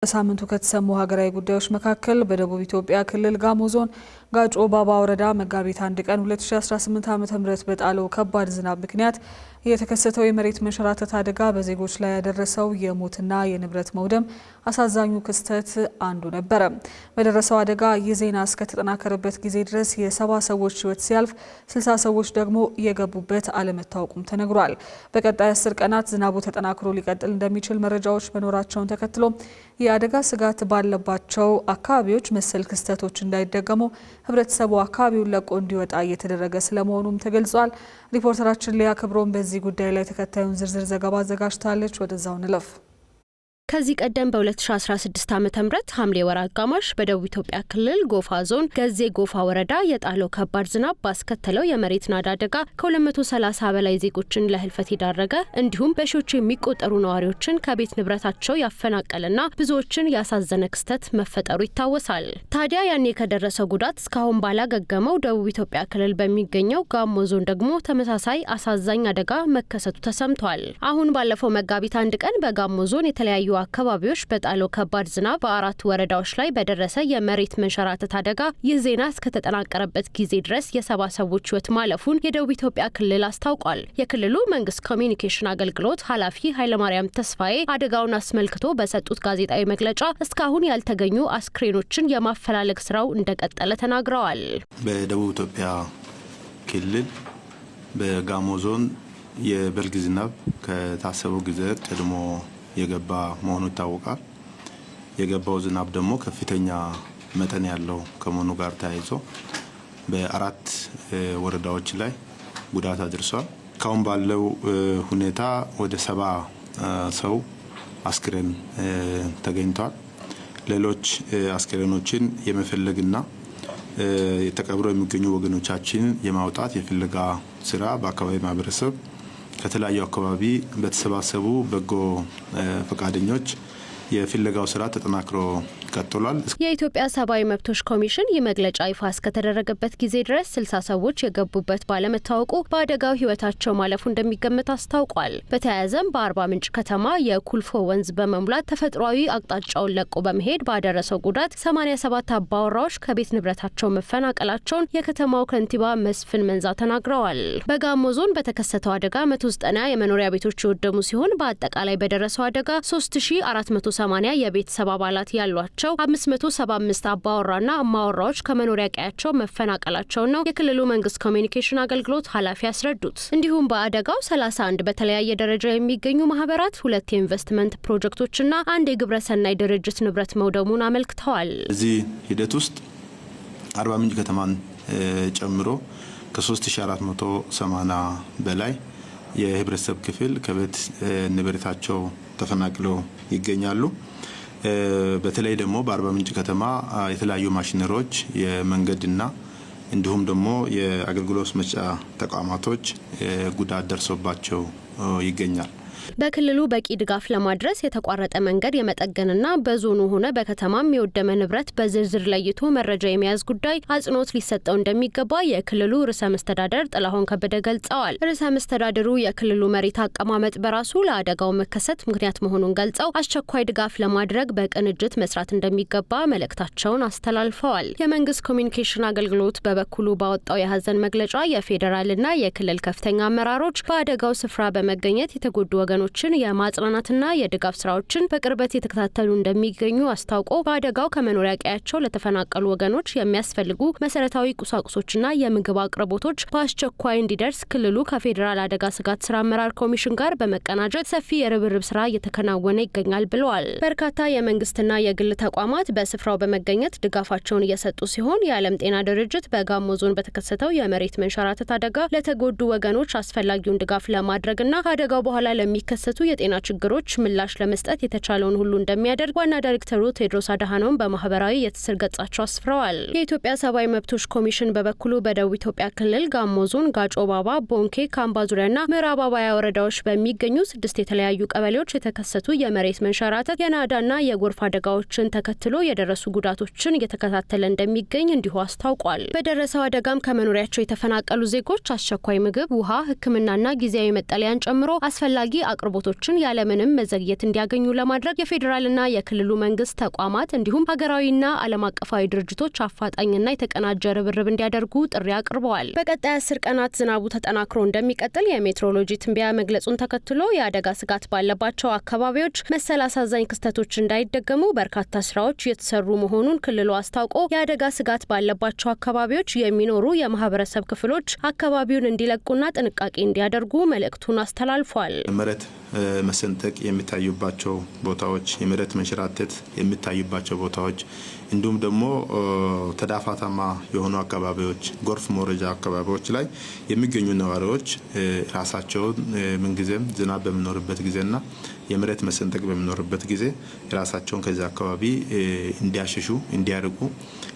ሳምንቱ ከተሰሙ ሀገራዊ ጉዳዮች መካከል በደቡብ ኢትዮጵያ ክልል ጋሞ ዞን ጋጮ ባባ ወረዳ መጋቢት 1 ቀን 2018 ዓ.ም በጣለው ከባድ ዝናብ ምክንያት የተከሰተው የመሬት መንሸራተት አደጋ በዜጎች ላይ ያደረሰው የሞትና የንብረት መውደም አሳዛኙ ክስተት አንዱ ነበር። በደረሰው አደጋ የዜና እስከተጠናከረበት ጊዜ ድረስ የ70 ሰዎች ሕይወት ሲያልፍ 60 ሰዎች ደግሞ የገቡበት አለመታወቁም ተነግሯል። በቀጣይ 10 ቀናት ዝናቡ ተጠናክሮ ሊቀጥል እንደሚችል መረጃዎች መኖራቸውን ተከትሎ የአደጋ ስጋት ባለባቸው አካባቢዎች መሰል ክስተቶች እንዳይደገሙ ህብረተሰቡ አካባቢውን ለቆ እንዲወጣ እየተደረገ ስለመሆኑም ተገልጿል። ሪፖርተራችን ሊያ ክብሮም በዚህ ጉዳይ ላይ ተከታዩን ዝርዝር ዘገባ አዘጋጅታለች። ወደዛው እንለፍ። ከዚህ ቀደም በ2016 ዓ.ም ሐምሌ ወር አጋማሽ በደቡብ ኢትዮጵያ ክልል ጎፋ ዞን ገዜ ጎፋ ወረዳ የጣለው ከባድ ዝናብ ባስከተለው የመሬት ናዳ አደጋ ከ230 በላይ ዜጎችን ለህልፈት የዳረገ እንዲሁም በሺዎች የሚቆጠሩ ነዋሪዎችን ከቤት ንብረታቸው ያፈናቀለና ብዙዎችን ያሳዘነ ክስተት መፈጠሩ ይታወሳል። ታዲያ ያኔ ከደረሰው ጉዳት እስካሁን ባላገገመው ደቡብ ኢትዮጵያ ክልል በሚገኘው ጋሞ ዞን ደግሞ ተመሳሳይ አሳዛኝ አደጋ መከሰቱ ተሰምቷል። አሁን ባለፈው መጋቢት 1 ቀን በጋሞ ዞን የተለያዩ አካባቢዎች በጣለው ከባድ ዝናብ በ4 ወረዳዎች ላይ በደረሰ የመሬት መንሸራተት አደጋ ይህ ዜና እስከተጠናቀረበት ጊዜ ድረስ የ70 ሰዎች ሕይወት ማለፉን የደቡብ ኢትዮጵያ ክልል አስታውቋል። የክልሉ መንግስት ኮሚኒኬሽን አገልግሎት ኃላፊ ኃይለማርያም ተስፋዬ አደጋውን አስመልክቶ በሰጡት ጋዜጣዊ መግለጫ እስካሁን ያልተገኙ አስክሬኖችን የማፈላለግ ስራው እንደቀጠለ ተናግረዋል። በደቡብ ኢትዮጵያ ክልል በጋሞ ዞን የበልግ ዝናብ ከታሰበው ጊዜ ቀድሞ የገባ መሆኑ ይታወቃል። የገባው ዝናብ ደግሞ ከፍተኛ መጠን ያለው ከመሆኑ ጋር ተያይዞ በ4 ወረዳዎች ላይ ጉዳት አድርሷል። ካሁን ባለው ሁኔታ ወደ 70 ሰው አስክሬን ተገኝቷል። ሌሎች አስክሬኖችን የመፈለግና የተቀብረው የሚገኙ ወገኖቻችን የማውጣት የፍለጋ ስራ በአካባቢ ማህበረሰብ ከተለያዩ አካባቢ በተሰባሰቡ በጎ ፈቃደኞች የፍለጋው ስራ ተጠናክሮ ቀጥሏል። የኢትዮጵያ ሰብአዊ መብቶች ኮሚሽን የመግለጫ ይፋ እስከተደረገበት ጊዜ ድረስ 60 ሰዎች የገቡበት ባለመታወቁ በአደጋው ህይወታቸው ማለፉ እንደሚገመት አስታውቋል። በተያያዘም በአርባ ምንጭ ከተማ የኩልፎ ወንዝ በመሙላት ተፈጥሯዊ አቅጣጫውን ለቆ በመሄድ ባደረሰው ጉዳት 87 አባወራዎች ከቤት ንብረታቸው መፈናቀላቸውን የከተማው ከንቲባ መስፍን መንዛ ተናግረዋል። በጋሞ ዞን በተከሰተው አደጋ 190 የመኖሪያ ቤቶች የወደሙ ሲሆን በአጠቃላይ በደረሰው አደጋ 3480 የቤተሰብ አባላት ያሏቸው 575 አባወራና እማወራዎች ከመኖሪያ ቀያቸው መፈናቀላቸው ነው የክልሉ መንግስት ኮሚኒኬሽን አገልግሎት ኃላፊ ያስረዱት። እንዲሁም በአደጋው 31 በተለያየ ደረጃ የሚገኙ ማህበራት፣ 2 የኢንቨስትመንት ፕሮጀክቶችና 1 የግብረ ሰናይ ድርጅት ንብረት መውደሙን አመልክተዋል። እዚህ ሂደት ውስጥ አርባ ምንጭ ከተማን ጨምሮ ከ3480 በላይ የህብረተሰብ ክፍል ከቤት ንብረታቸው ተፈናቅለው ይገኛሉ። በተለይ ደግሞ በአርባ ምንጭ ከተማ የተለያዩ ማሽነሪዎች የመንገድና እንዲሁም ደግሞ የአገልግሎት መስጫ ተቋማቶች ጉዳት ደርሶባቸው ይገኛል። በክልሉ በቂ ድጋፍ ለማድረስ የተቋረጠ መንገድ የመጠገንና በዞኑ ሆነ በከተማም የወደመ ንብረት በዝርዝር ለይቶ መረጃ የመያዝ ጉዳይ አጽንኦት ሊሰጠው እንደሚገባ የክልሉ ርዕሰ መስተዳደር ጥላሁን ከበደ ገልጸዋል። ርዕሰ መስተዳደሩ የክልሉ መሬት አቀማመጥ በራሱ ለአደጋው መከሰት ምክንያት መሆኑን ገልጸው አስቸኳይ ድጋፍ ለማድረግ በቅንጅት መስራት እንደሚገባ መልእክታቸውን አስተላልፈዋል። የመንግስት ኮሚኒኬሽን አገልግሎት በበኩሉ ባወጣው የሀዘን መግለጫ የፌዴራልና የክልል ከፍተኛ አመራሮች በአደጋው ስፍራ በመገኘት የተጎዱ ወገኖችን የማጽናናትና የድጋፍ ስራዎችን በቅርበት የተከታተሉ እንደሚገኙ አስታውቆ በአደጋው ከመኖሪያ ቀያቸው ለተፈናቀሉ ወገኖች የሚያስፈልጉ መሰረታዊ ቁሳቁሶችና የምግብ አቅርቦቶች በአስቸኳይ እንዲደርስ ክልሉ ከፌዴራል አደጋ ስጋት ስራ አመራር ኮሚሽን ጋር በመቀናጀት ሰፊ የርብርብ ስራ እየተከናወነ ይገኛል ብለዋል። በርካታ የመንግስትና የግል ተቋማት በስፍራው በመገኘት ድጋፋቸውን እየሰጡ ሲሆን የዓለም ጤና ድርጅት በጋሞ ዞን በተከሰተው የመሬት መንሸራተት አደጋ ለተጎዱ ወገኖች አስፈላጊውን ድጋፍ ለማድረግና ከአደጋው በኋላ ለሚከሰቱ የጤና ችግሮች ምላሽ ለመስጠት የተቻለውን ሁሉ እንደሚያደርግ ዋና ዳይሬክተሩ ቴድሮስ አድሃኖም በማህበራዊ የትስስር ገጻቸው አስፍረዋል። የኢትዮጵያ ሰብአዊ መብቶች ኮሚሽን በበኩሉ በደቡብ ኢትዮጵያ ክልል ጋሞ ዞን ጋጮ ባባ፣ ቦንኬ፣ ካምባ ዙሪያና ምዕራብ አባያ ወረዳዎች በሚገኙ 6 የተለያዩ ቀበሌዎች የተከሰቱ የመሬት መንሸራተት፣ የናዳና የጎርፍ አደጋዎችን ተከትሎ የደረሱ ጉዳቶችን እየተከታተለ እንደሚገኝ እንዲሁ አስታውቋል። በደረሰው አደጋም ከመኖሪያቸው የተፈናቀሉ ዜጎች አስቸኳይ ምግብ፣ ውሃ፣ ሕክምናና ጊዜያዊ መጠለያን ጨምሮ አስፈላጊ አቅርቦቶችን ያለምንም መዘግየት እንዲያገኙ ለማድረግ የፌዴራልና የክልሉ መንግስት ተቋማት እንዲሁም ሀገራዊና ዓለም አቀፋዊ ድርጅቶች አፋጣኝና የተቀናጀ ርብርብ እንዲያደርጉ ጥሪ አቅርበዋል። በቀጣይ 10 ቀናት ዝናቡ ተጠናክሮ እንደሚቀጥል የሜትሮሎጂ ትንበያ መግለጹን ተከትሎ የአደጋ ስጋት ባለባቸው አካባቢዎች መሰል አሳዛኝ ክስተቶች እንዳይደገሙ በርካታ ስራዎች እየተሰሩ መሆኑን ክልሉ አስታውቆ የአደጋ ስጋት ባለባቸው አካባቢዎች የሚኖሩ የማህበረሰብ ክፍሎች አካባቢውን እንዲለቁና ጥንቃቄ እንዲያደርጉ መልእክቱን አስተላልፏል። መሬት መሰንጠቅ የሚታዩባቸው ቦታዎች፣ የመሬት መንሸራተት የሚታዩባቸው ቦታዎች እንዲሁም ደግሞ ተዳፋታማ የሆኑ አካባቢዎች፣ ጎርፍ መውረጃ አካባቢዎች ላይ የሚገኙ ነዋሪዎች ራሳቸውን ምንጊዜም ዝናብ በሚኖርበት ጊዜና የመሬት መሰንጠቅ በሚኖርበት ጊዜ ራሳቸውን ከዚህ አካባቢ እንዲያሸሹ እንዲያርቁ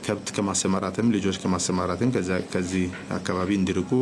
ከብት ከማሰማራትም ልጆች ከማሰማራትም ከዚህ አካባቢ እንዲርቁ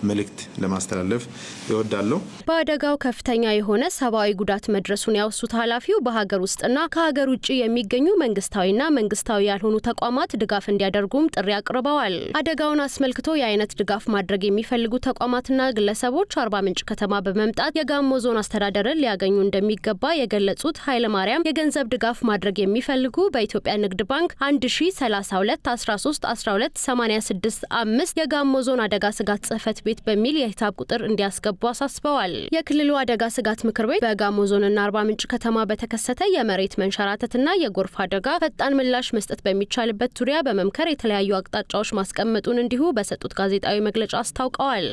መልእክት ለማስተላለፍ ይወዳለሁ። በአደጋው ከፍተኛ የሆነ ሰብአዊ ጉዳት መድረሱን ያወሱት ኃላፊው በሀገር ውስጥና ከሀገር ውጭ የሚገኙ መንግስታዊና መንግስታዊ ያልሆኑ ተቋማት ድጋፍ እንዲያደርጉም ጥሪ አቅርበዋል። አደጋውን አስመልክቶ የአይነት ድጋፍ ማድረግ የሚፈልጉ ተቋማትና ግለሰቦች አርባ ምንጭ ከተማ በመምጣት የጋሞ ዞን አስተዳደርን ሊያገኙ እንደሚገባ የገለጹት ኃይለማርያም የገንዘብ ድጋፍ ማድረግ የሚፈልጉ በኢትዮጵያ ንግድ ባንክ 1032 13 12 86 5 የጋሞ ዞን አደጋ ስጋት ጽህፈት ቤት በሚል የሂሳብ ቁጥር እንዲያስገቡ አሳስበዋል። የክልሉ አደጋ ስጋት ምክር ቤት በጋሞ ዞንና አርባ ምንጭ ከተማ በተከሰተ የመሬት መንሸራተትና የጎርፍ አደጋ ፈጣን ምላሽ መስጠት በሚቻልበት ዙሪያ በመምከር የተለያዩ አቅጣጫዎች ማስቀመጡን እንዲሁ በሰጡት ጋዜጣዊ መግለጫ አስታውቀዋል።